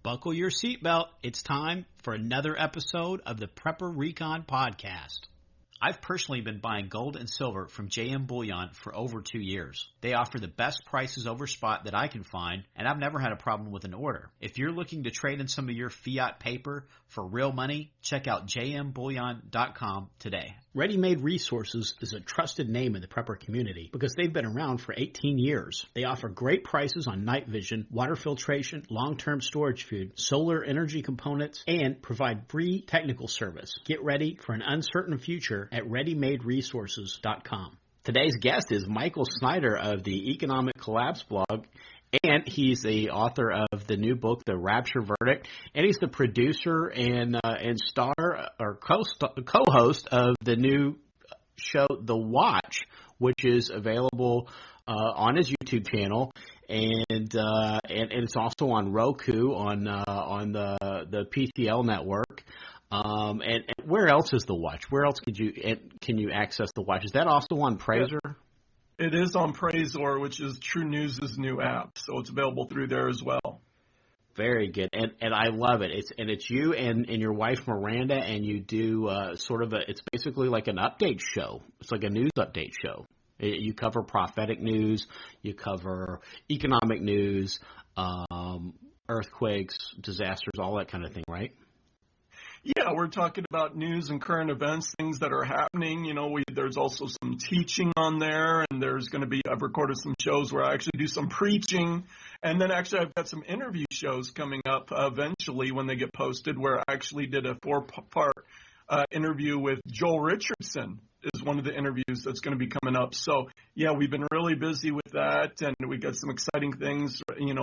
Buckle your seatbelt. It's time for another episode of the Prepper Recon Podcast. I've personally been buying gold and silver from JM Bullion for over 2 years. They offer the best prices over spot that I can find, and I've never had a problem with an order. If you're looking to trade in some of your fiat paper for real money, check out jmbullion.com today. Ready Made Resources is a trusted name in the prepper community because they've been around for 18 years. They offer great prices on night vision, water filtration, long-term storage food, solar energy components, and provide free technical service. Get ready for an uncertain future at readymaderesources.com. Today's guest is Michael Snyder of the Economic Collapse blog, and he's the author of the new book, The Rapture Verdict, and he's the producer and star or co-host of the new show, The Watch, which is available on his YouTube channel, and it's also on Roku on the PTL network. And where else is The Watch? Where else can you access The Watch? Is that also on Praiser? Yeah. It is on Praiser, which is True News' new app, so it's available through there as well. Very good, and I love it. It's you and your wife Miranda, and you do it's basically like an update show. It's like a news update show. You cover prophetic news, you cover economic news, earthquakes, disasters, all that kind of thing, right? Yeah, we're talking about news and current events, things that are happening. You know, there's also some teaching on there, and I've recorded some shows where I actually do some preaching. And then actually I've got some interview shows coming up eventually when they get posted, where I actually did a 4-part interview with Joel Richardson is one of the interviews that's going to be coming up. So, yeah, we've been really busy with that, and we got some exciting things, in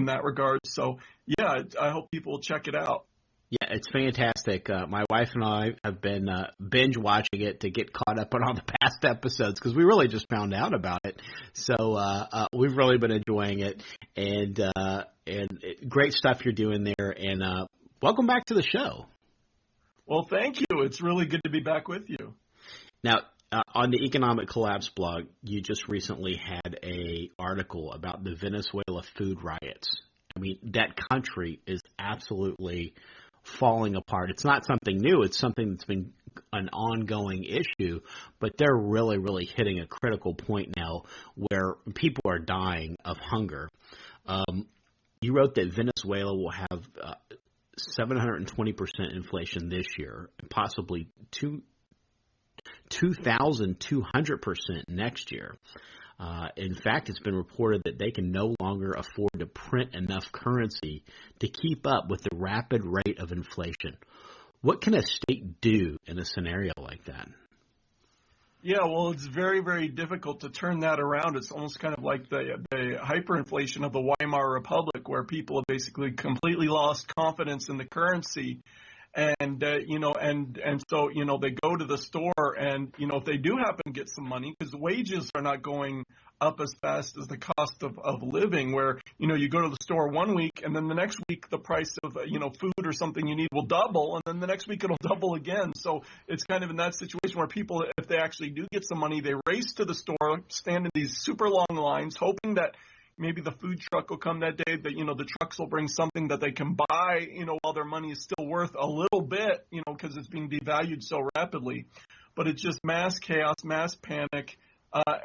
that regard. So, yeah, I hope people will check it out. Yeah, it's fantastic. My wife and I have been binge watching it to get caught up on all the past episodes because we really just found out about it. So we've really been enjoying it, and great stuff you're doing there. And welcome back to the show. Well, thank you. It's really good to be back with you. Now, on the Economic Collapse blog, you just recently had an article about the Venezuela food riots. I mean, that country is absolutely falling apart. It's not something new. It's something that's been an ongoing issue, but they're really, really hitting a critical point now where people are dying of hunger. You wrote that Venezuela will have 720% inflation this year, and possibly 2,200% next year. In fact, it's been reported that they can no longer afford to print enough currency to keep up with the rapid rate of inflation. What can a state do in a scenario like that? Yeah, well, it's very, very difficult to turn that around. It's almost kind of like the hyperinflation of the Weimar Republic, where people have basically completely lost confidence in the currency. And, so, they go to the store and, if they do happen to get some money, because wages are not going up as fast as the cost of living, where, you go to the store one week and then the next week the price of, food or something you need will double. And then the next week it'll double again. So it's kind of in that situation where people, if they actually do get some money, they race to the store, stand in these super long lines, hoping that maybe the food truck will come that day, that, the trucks will bring something that they can buy, while their money is still worth a little bit, because it's being devalued so rapidly. But it's just mass chaos, mass panic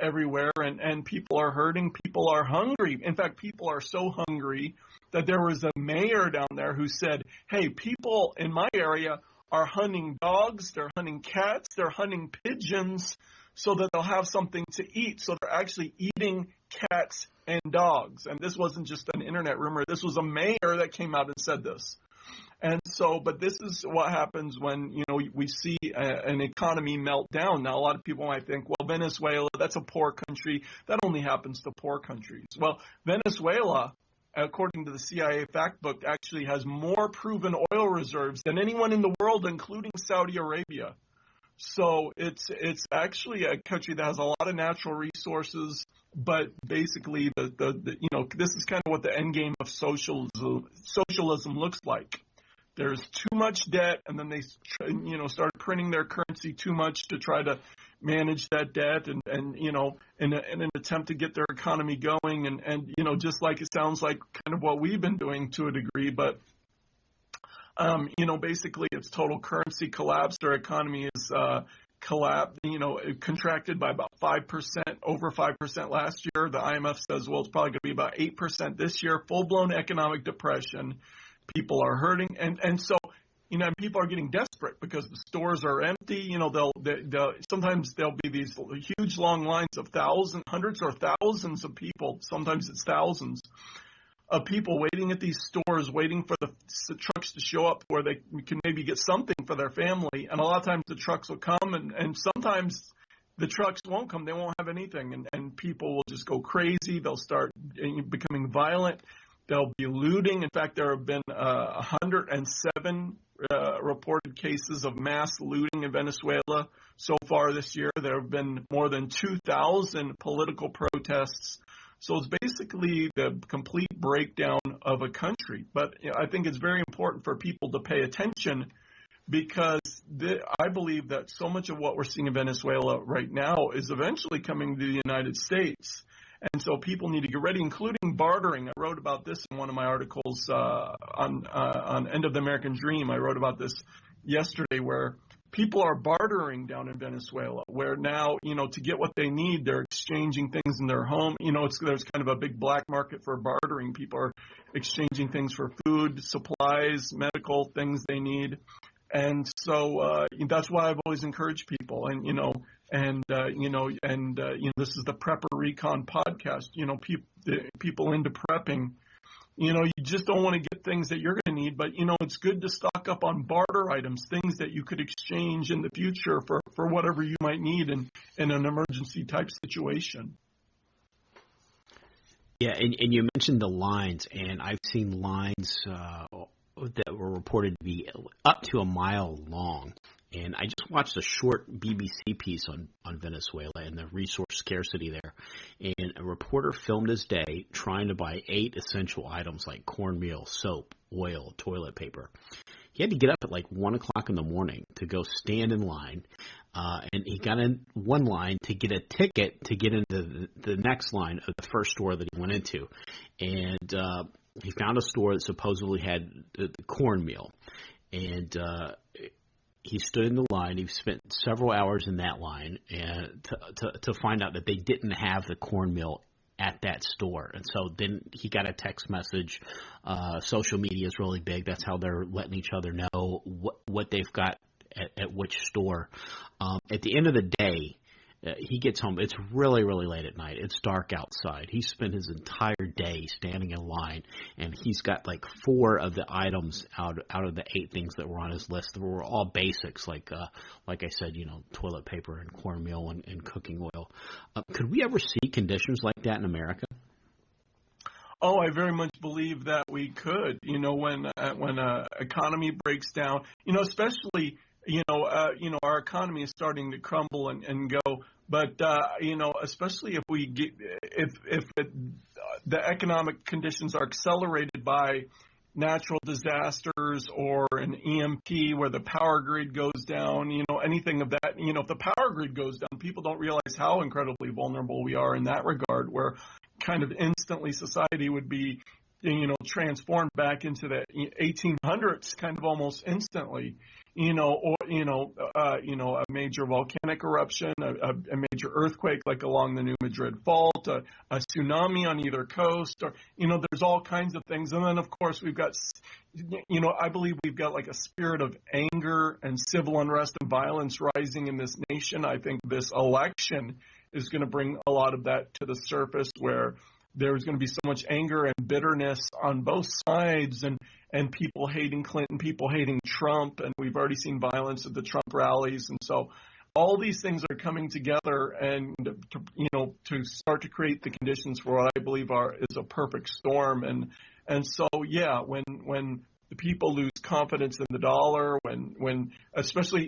everywhere, and people are hurting, people are hungry. In fact, people are so hungry that there was a mayor down there who said, hey, people in my area are hunting dogs, they're hunting cats, they're hunting pigeons, so that they'll have something to eat. So they're actually eating cats and dogs. And this wasn't just an internet rumor. This was a mayor that came out and said this. And so, but this is what happens when, we see an economy melt down. Now, a lot of people might think, well, Venezuela, that's a poor country. That only happens to poor countries. Well, Venezuela, according to the CIA fact book, actually has more proven oil reserves than anyone in the world, including Saudi Arabia. So it's actually a country that has a lot of natural resources, but basically this is kind of what the endgame of socialism looks like. there's too much debt, and then they start printing their currency too much to try to manage that debt, and in an attempt to get their economy going, and just like it sounds like kind of what we've been doing to a degree, but basically it's total currency collapse. Their economy is it contracted by about 5%, over 5% last year. The IMF says, well, it's probably going to be about 8% this year. Full-blown economic depression. People are hurting, and so people are getting desperate because the stores are empty. Sometimes there'll be these huge long lines of hundreds or thousands of people. Sometimes it's thousands of people waiting at these stores, waiting for the trucks to show up where they can maybe get something for their family. And a lot of times the trucks will come, and sometimes the trucks won't come. They won't have anything, and people will just go crazy. They'll start becoming violent. They'll be looting. In fact, there have been 107 reported cases of mass looting in Venezuela so far this year. There have been more than 2,000 political protests. So it's basically the complete breakdown of a country. But I think it's very important for people to pay attention, because I believe that so much of what we're seeing in Venezuela right now is eventually coming to the United States. And so people need to get ready, including bartering. I wrote about this in one of my articles on End of the American Dream. I wrote about this yesterday, where people are bartering down in Venezuela, where now, to get what they need, they're exchanging things in their home. There's kind of a big black market for bartering. People are exchanging things for food, supplies, medical things they need. And so that's why I've always encouraged people. And, this is the Prepper Recon podcast. People into prepping, you just don't want to get things that you're going to need, but, it's good to stock up on barter items, things that you could exchange in the future for whatever you might need in an emergency type situation. Yeah, and you mentioned the lines, and I've seen lines that were reported to be up to a mile long. And I just watched a short BBC piece on Venezuela and the resource scarcity there. And a reporter filmed his day trying to buy 8 essential items like cornmeal, soap, oil, toilet paper. He had to get up at like 1 o'clock in the morning to go stand in line. And he got in one line to get a ticket to get into the next line of the first store that he went into. And he found a store that supposedly had the cornmeal. And he stood in the line. He spent several hours in that line and to find out that they didn't have the cornmeal at that store. And so then he got a text message. Social media is really big. That's how they're letting each other know what they've got at which store. At the end of the day, he gets home. It's really, really late at night. It's dark outside. He spent his entire day standing in line, and he's got like 4 of the items out of the 8 things that were on his list that were all basics, like I said, toilet paper and cornmeal and cooking oil. Could we ever see conditions like that in America? Oh, I very much believe that we could. When economy breaks down, especially. Our economy is starting to crumble and go, but especially if we get the economic conditions are accelerated by natural disasters or an EMP where the power grid goes down, anything of that. If the power grid goes down, people don't realize how incredibly vulnerable we are in that regard, where kind of instantly society would be transformed back into the 1800s, kind of almost instantly. A major volcanic eruption, a major earthquake like along the New Madrid Fault, a tsunami on either coast, or, there's all kinds of things. And then, of course, we've got, I believe we've got like a spirit of anger and civil unrest and violence rising in this nation. I think this election is going to bring a lot of that to the surface, where there's going to be so much anger and bitterness on both sides, and people hating Clinton, people hating Trump, and we've already seen violence at the Trump rallies. And so all these things are coming together and to start to create the conditions for what I believe is a perfect storm. And so, yeah, when the people lose confidence in the dollar, when especially,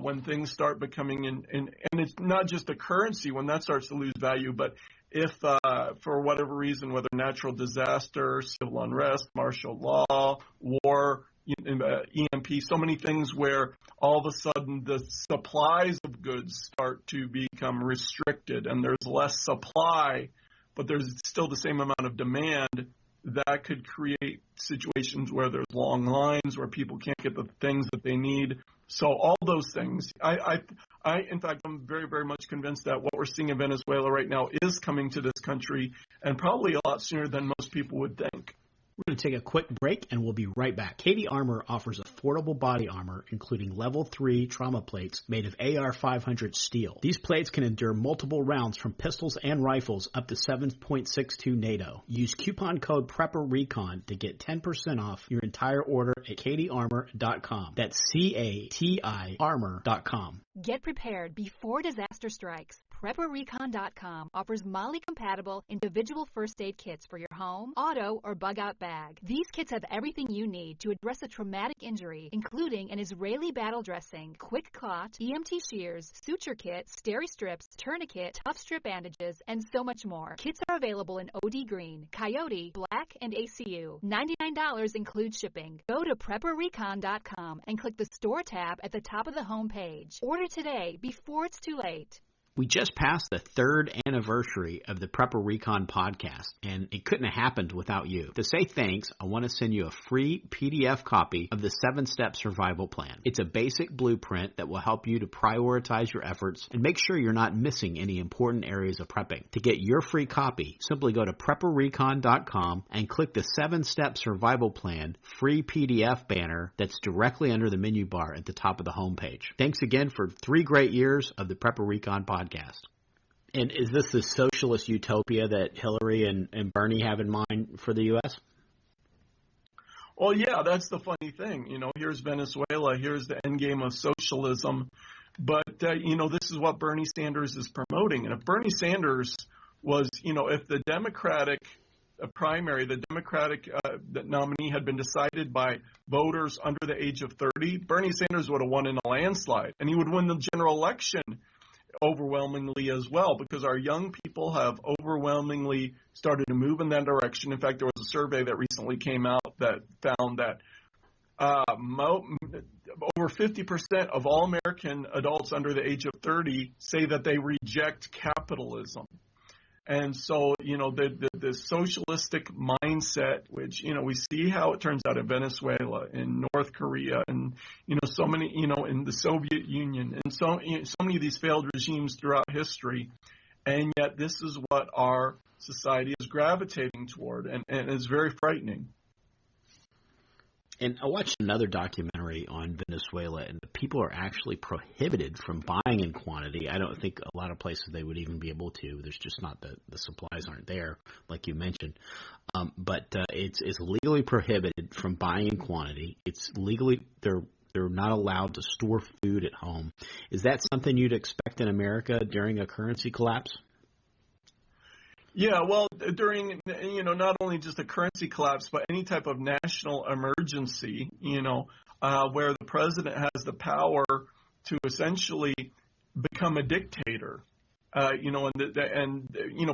when things start becoming and it's not just the currency, when that starts to lose value, but if for whatever reason, whether natural disaster, civil unrest, martial law, war, EMP, so many things where all of a sudden the supplies of goods start to become restricted and there's less supply, but there's still the same amount of demand. That could create situations where there's long lines, where people can't get the things that they need. So all those things, in fact, I'm very, very much convinced that what we're seeing in Venezuela right now is coming to this country, and probably a lot sooner than most people would think. We're going to take a quick break, and we'll be right back. Katie Armor offers affordable body armor, including Level 3 trauma plates made of AR-500 steel. These plates can endure multiple rounds from pistols and rifles up to 7.62 NATO. Use coupon code PrepperRecon to get 10% off your entire order at katiearmor.com. That's CATI armor.com. Get prepared before disaster strikes. PrepperRecon.com offers MOLLE-compatible individual first aid kits for your home, auto, or bug-out bag. These kits have everything you need to address a traumatic injury, including an Israeli battle dressing, quick clot, EMT shears, suture kit, steri strips, tourniquet, tough strip bandages, and so much more. Kits are available in OD Green, Coyote, Black, and ACU. $99 includes shipping. Go to PrepperRecon.com and click the Store tab at the top of the home page. Order today before it's too late. We just passed the 3rd anniversary of the Prepper Recon podcast, and it couldn't have happened without you. To say thanks, I want to send you a free PDF copy of the 7-Step Survival Plan. It's a basic blueprint that will help you to prioritize your efforts and make sure you're not missing any important areas of prepping. To get your free copy, simply go to PrepperRecon.com and click the 7-Step Survival Plan free PDF banner that's directly under the menu bar at the top of the homepage. Thanks again for 3 great years of the Prepper Recon podcast. And is this the socialist utopia that Hillary and Bernie have in mind for the U.S.? Well, yeah, that's the funny thing. Here's Venezuela, here's the endgame of socialism. But, this is what Bernie Sanders is promoting. And if Bernie Sanders was, if the Democratic primary, the Democratic nominee had been decided by voters under the age of 30, Bernie Sanders would have won in a landslide. And he would win the general election overwhelmingly as well, because our young people have overwhelmingly started to move in that direction. In fact, there was a survey that recently came out that found that over 50% of all American adults under the age of 30 say that they reject capitalism. And so, the socialistic mindset, which, we see how it turns out in Venezuela, in North Korea, and, so many, in the Soviet Union, and so many of these failed regimes throughout history. And yet this is what our society is gravitating toward, and it's very frightening. And I watched another documentary on Venezuela, and the people are actually prohibited from buying in quantity. I don't think a lot of places they would even be able to. There's just not the supplies aren't there, like you mentioned. But it's legally prohibited from buying in quantity. It's legally they're not allowed to store food at home. Is that something you'd expect in America during a currency collapse? Yeah, well, during, not only just a currency collapse, but any type of national emergency, where the president has the power to essentially become a dictator.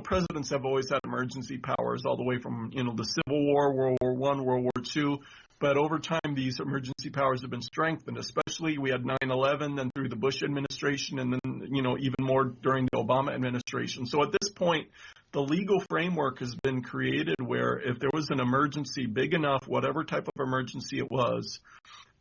Presidents have always had emergency powers all the way from, the Civil War, World War I, World War II. But over time, these emergency powers have been strengthened, especially we had 9/11, then through the Bush administration, and then, even more during the Obama administration. So at this point, the legal framework has been created where if there was an emergency big enough, whatever type of emergency it was,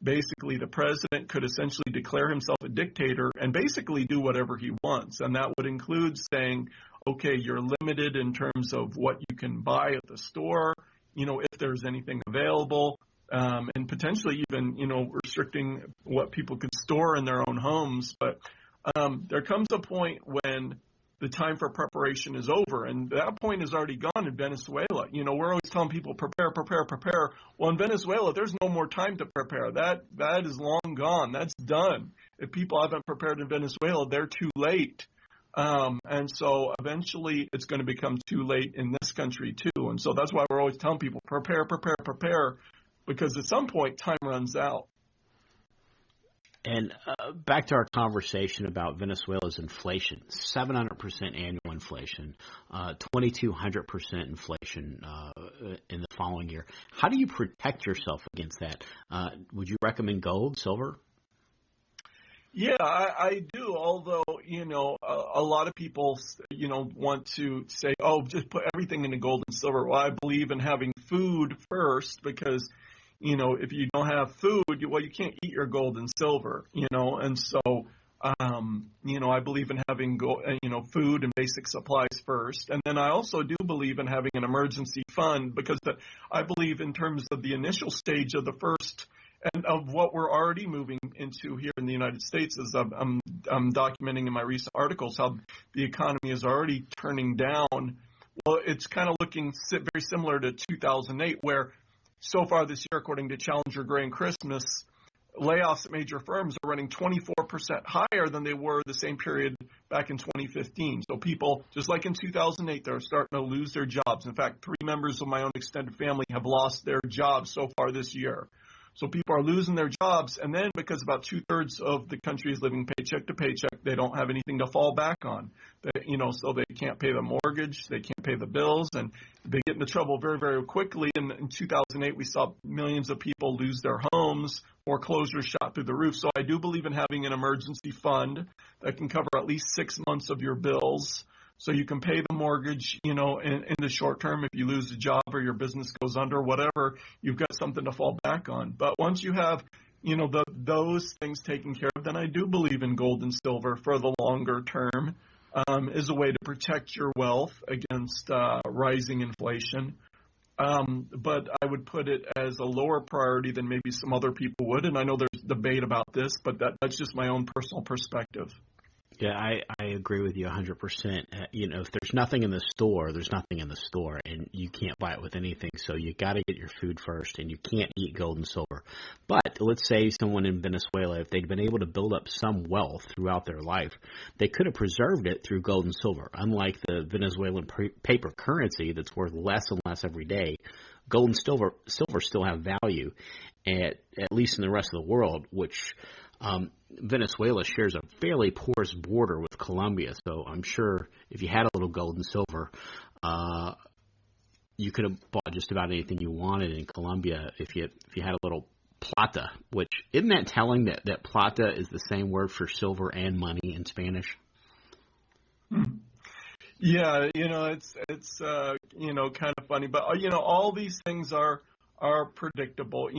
basically the president could essentially declare himself a dictator and basically do whatever he wants. And that would include saying, okay, you're limited in terms of what you can buy at the store, if there's anything available. And potentially even, restricting what people could store in their own homes. But there comes a point when the time for preparation is over, and that point is already gone in Venezuela. We're always telling people, prepare, prepare, prepare. Well, in Venezuela, there's no more time to prepare. That is long gone. That's done. If people haven't prepared in Venezuela, they're too late. And so eventually it's going to become too late in this country too. And so that's why we're always telling people, prepare, prepare, prepare. Because at some point, time runs out. And back to our conversation about Venezuela's inflation, 700% annual inflation, 2,200% inflation in the following year. How do you protect yourself against that? Would you recommend gold, silver? Yeah, I do. Although, a lot of people, want to say, oh, just put everything into gold and silver. Well, I believe in having food first because, if you don't have food, you can't eat your gold and silver, and so, I believe in having, food and basic supplies first. And then I also do believe in having an emergency fund because I believe in terms of the initial stage of the first and of what we're already moving into here in the United States, as I'm documenting in my recent articles, how the economy is already turning down. Well, it's kind of looking very similar to 2008, where so far this year, according to Challenger Gray and Christmas, layoffs at major firms are running 24% higher than they were the same period back in 2015. So people, just like in 2008, they're starting to lose their jobs. In fact, 3 members of my own extended family have lost their jobs so far this year. So people are losing their jobs, and then because about 2/3 of the country is living paycheck to paycheck, they don't have anything to fall back on. So they can't pay the mortgage, they can't pay the bills, and they get into trouble very, very quickly. And in 2008, we saw millions of people lose their homes, foreclosures shot through the roof. So I do believe in having an emergency fund that can cover at least 6 months of your bills. So you can pay the mortgage, in the short term. If you lose a job or your business goes under, whatever, you've got something to fall back on. But once you have, those things taken care of, then I do believe in gold and silver for the longer term as a way to protect your wealth against rising inflation. But I would put it as a lower priority than maybe some other people would. And I know there's debate about this, but that's just my own personal perspective. Yeah, I agree with you 100%. If there's nothing in the store, there's nothing in the store, and you can't buy it with anything. So you got to get your food first, and you can't eat gold and silver. But let's say someone in Venezuela, if they'd been able to build up some wealth throughout their life, they could have preserved it through gold and silver. Unlike the Venezuelan paper currency that's worth less and less every day, gold and silver still have value, at least in the rest of the world, which Venezuela shares a fairly porous border with Colombia, so I'm sure if you had a little gold and silver, you could have bought just about anything you wanted in Colombia if you had a little plata, which isn't that telling that plata is the same word for silver and money in Spanish? Yeah, it's kind of funny, but all these things are predictable.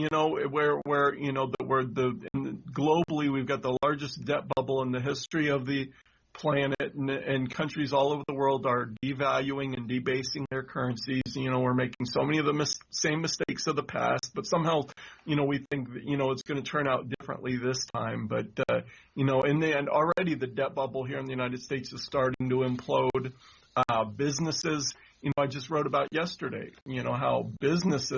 Globally we've got the largest debt bubble in the history of the planet, and countries all over the world are devaluing and debasing their currencies. We're making so many of the same mistakes of the past, but somehow, we think that, it's going to turn out differently this time. But, in the end, already the debt bubble here in the United States is starting to implode. Businesses, I just wrote about yesterday, how business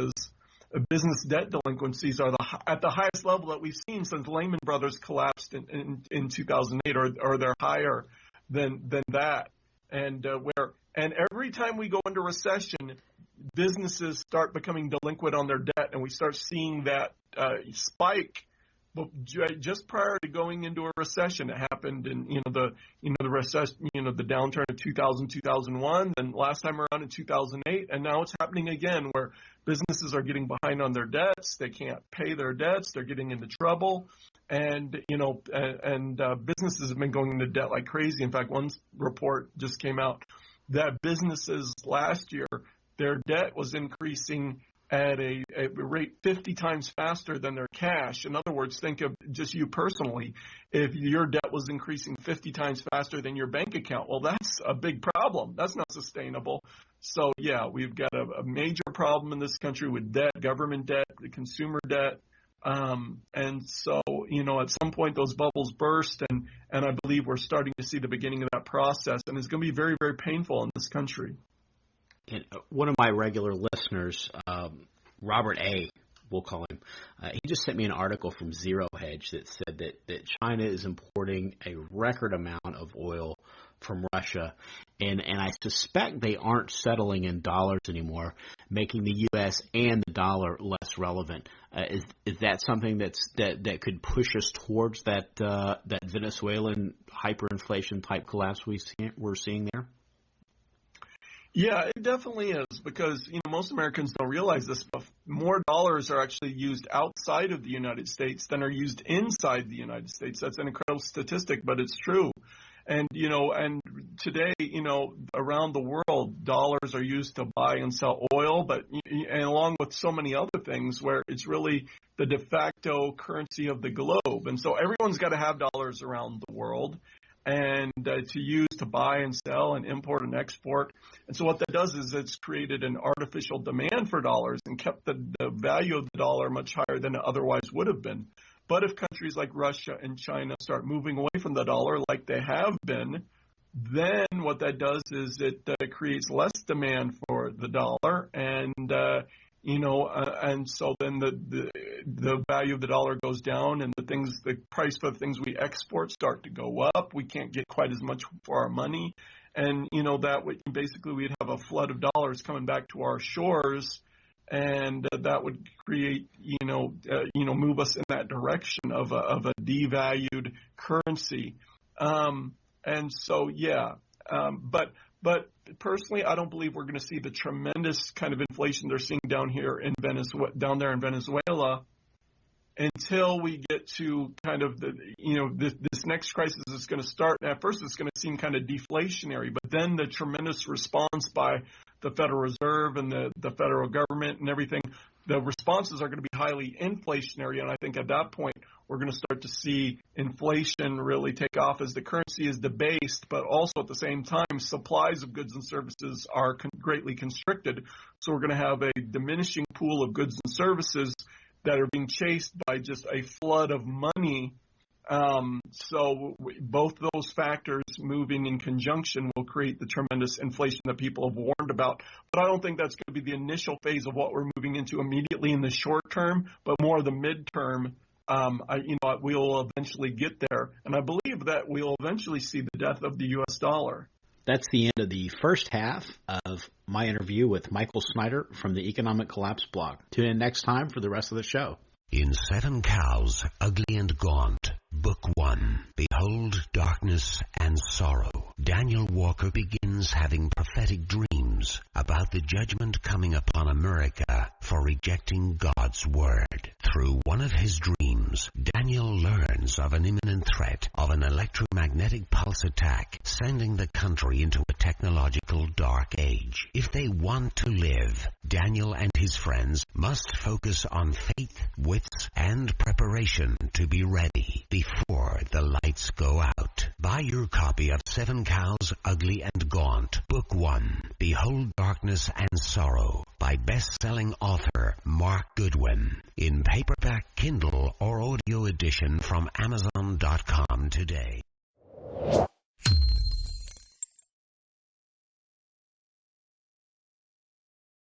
debt delinquencies are at the highest level that we've seen since Lehman Brothers collapsed in 2008, or they're higher than that. And every time we go into recession, businesses start becoming delinquent on their debt, and we start seeing that spike. But just prior to going into a recession, it happened in the recession, the downturn of 2000, 2001, then last time around in 2008, and now it's happening again, where businesses are getting behind on their debts, they can't pay their debts, they're getting into trouble, and businesses have been going into debt like crazy. In fact, one report just came out that businesses last year, their debt was increasing at a rate 50 times faster than their cash. In other words, think of just you personally. If your debt was increasing 50 times faster than your bank account, well, that's a big problem. That's not sustainable. So, yeah, we've got a major problem in this country with debt, government debt, the consumer debt. And so, at some point those bubbles burst, and I believe we're starting to see the beginning of that process, and it's going to be very, very painful in this country. And one of my regular listeners, Robert A., we'll call him, he just sent me an article from Zero Hedge that said that China is importing a record amount of oil from Russia, and I suspect they aren't settling in dollars anymore, making the U.S. and the dollar less relevant. Is that something that could push us towards that Venezuelan hyperinflation type collapse we're seeing there? Yeah, it definitely is, because most Americans don't realize this, but more dollars are actually used outside of the United States than are used inside the United States. That's an incredible statistic, but it's true. And and today, around the world, dollars are used to buy and sell oil, and along with so many other things, where it's really the de facto currency of the globe. And so everyone's got to have dollars around the world, and to use to buy and sell and import and export. And so what that does is it's created an artificial demand for dollars and kept the value of the dollar much higher than it otherwise would have been. But if countries like Russia and China start moving away from the dollar like they have been, then what that does is it creates less demand for the dollar, and and so then the value of the dollar goes down, and the price for the things we export start to go up. We can't get quite as much for our money, and basically we'd have a flood of dollars coming back to our shores, and that would create move us in that direction of a devalued currency, and so but personally, I don't believe we're going to see the tremendous kind of inflation they're seeing down there in Venezuela until we get to kind of this next crisis is going to start. At first, it's going to seem kind of deflationary, but then the tremendous response by the Federal Reserve and the federal government and everything, the responses are going to be highly inflationary. And I think at that point, we're going to start to see inflation really take off as the currency is debased, but also at the same time, supplies of goods and services are greatly constricted. So we're going to have a diminishing pool of goods and services that are being chased by just a flood of money. So both those factors moving in conjunction will create the tremendous inflation that people have warned about. But I don't think that's going to be the initial phase of what we're moving into immediately in the short term, but more the midterm. We'll eventually get there. And I believe that we'll eventually see the death of the U.S. dollar. That's the end of the first half of my interview with Michael Snyder from the Economic Collapse blog. Tune in next time for the rest of the show. In 7 Cows, Ugly and Gaunt, Book 1, Behold Darkness and Sorrow, Daniel Walker begins having prophetic dreams about the judgment coming upon America for rejecting God's word. Through one of his dreams, Daniel learns of an imminent threat of an electromagnetic pulse attack, sending the country into a technological dark age. If they want to live, Daniel and his friends must focus on faith, wits, and preparation to be ready before the lights go out. Buy your copy of 7 Cows, Ugly and Gaunt, Book 1, Behold Darkness and Sorrow, by best-selling author Mark Goodwin, in paperback, Kindle, or audio edition from Amazon.com today.